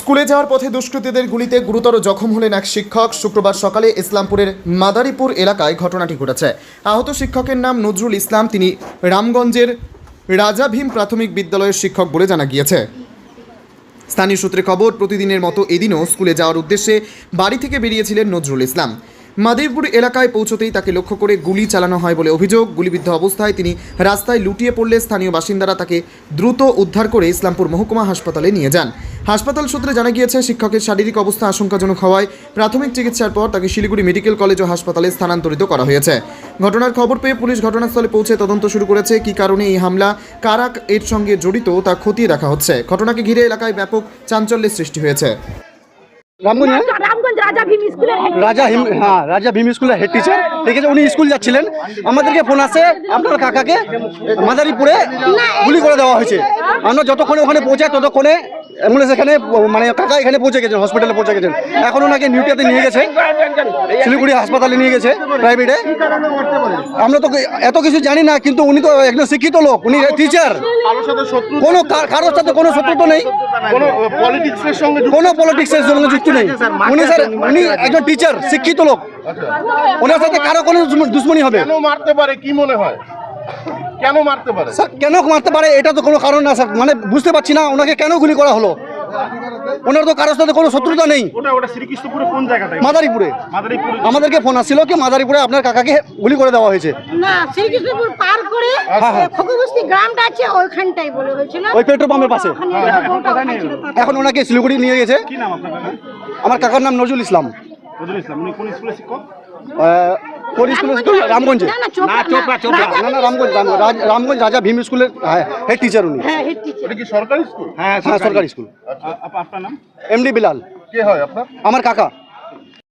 স্কুলে যাওয়ার পথে দুষ্কৃতীদের গুলিতে গুরুতর জখম হলেন এক শিক্ষক। শুক্রবার সকালে ইসলামপুরের মাদারীপুর এলাকায় ঘটনাটি ঘটেছে। আহত শিক্ষকের নাম নজরুল ইসলাম। তিনি রামগঞ্জের রাজা ভীম প্রাথমিক বিদ্যালয়ের শিক্ষক বলে জানা গিয়েছে। স্থানীয় সূত্রে খবর, প্রতিদিনের মতো এদিনও স্কুলে যাওয়ার উদ্দেশ্যে বাড়ি থেকে বেরিয়েছিলেন নজরুল ইসলাম। মাদারীপুর এলাকায় পৌঁছতেই তাকে লক্ষ্য করে গুলি চালানো হয় বলে অভিযোগ। গুলিবিদ্ধ অবস্থায় তিনি রাস্তায় লুটিয়ে পড়লে স্থানীয় বাসিন্দারা তাকে দ্রুত উদ্ধার করে ইসলামপুর মহকুমা হাসপাতালে নিয়ে যান। হাসপাতাল সূত্রে জানা গিয়েছে, শিক্ষকের শারীরিক অবস্থা আশঙ্কাজনক হওয়ায় প্রাথমিক চিকিৎসার পর তাকে শিলিগুড়ি মেডিকেল কলেজ ও হাসপাতালে স্থানান্তরিত করা হয়েছে। ঘটনার খবর পেয়ে পুলিশ ঘটনাস্থলে পৌঁছে তদন্ত শুরু করেছে। কী কারণে এই হামলা, কারা এর সঙ্গে জড়িত তা খতিয়ে দেখা হচ্ছে। ঘটনাকে ঘিরে এলাকায় ব্যাপক চাঞ্চল্যের সৃষ্টি হয়েছে। রামগঞ্জ রাজা ভীম স্কুলের হেড টিচার, ঠিক আছে। উনি স্কুল যাচ্ছিলেন, আমাদেরকে ফোন আসে আপনার কাকাকে মাদারীপুরে গুলি করে দেওয়া হয়েছে। আমরা যতক্ষণে ওখানে পৌঁছাই ততক্ষণে অ্যাম্বুলেন্স এখানে মানে কাকা এখানে পৌঁছে গেছেন, হসপিটালে পৌঁছে গেছেন। এখন ওনাকে নিউটিয়াতে নিয়ে গেছে, শিলিগুড়ি হাসপাতালে নিয়ে গেছে প্রাইভেটে। আমরা তো এত কিছু জানি না, কিন্তু উনি তো একজন শিক্ষিত লোক, উনি টিচার। কোনো কারোর সাথে কোনো শত্রুতা নেই, কোনো পলিটিক্সের সঙ্গে যুক্ত নেই। উনি একজন টিচার, শিক্ষিত লোক। ওনার সাথে কারো কোনো দুশ্মনী হবে? কেন মারতে পারে কি মনে হয়? কেন মারতে পারে স্যার? কেন মারতে পারে এটা তো কোনো কারণ না স্যার, মানে বুঝতে পারছি না ওনাকে কেন গুলি করা হলো। ওনার তো কারোর সাথে কোনো শত্রুতা নেই। ওটা শ্রীকৃষ্ণপুরে কোন জায়গাটায়? মাদারীপুরে। আমাদেরকে ফোন আসছিল কি মাদারীপুরে আপনার কাকাকে গুলি করে দেওয়া হয়েছে। না, শ্রীকৃষ্ণপুর পার করে খগবস্তি গ্রামটা আছে, ওইখানটাই বলে হয়েছিল, ওই পেট্রোল পাম্পের পাশে। এখন ওনাকে শিলিগুড়ি নিয়ে গেছে। কি নাম আপনার কাকা? আমার কাকার নাম নজরুল ইসলাম। নজরুল ইসলাম। উনি কোন স্কুলের শিক্ষক? রামগঞ্জে। না, না, রামগঞ্জ রাজা ভীম স্কুলের হেড টিচার উনি। এটা কি সরকারি স্কুল? হ্যাঁ, সরকারি স্কুল। আপনার নাম? এমডি বিলাল। কে হয় আপনার? আমার কাকা।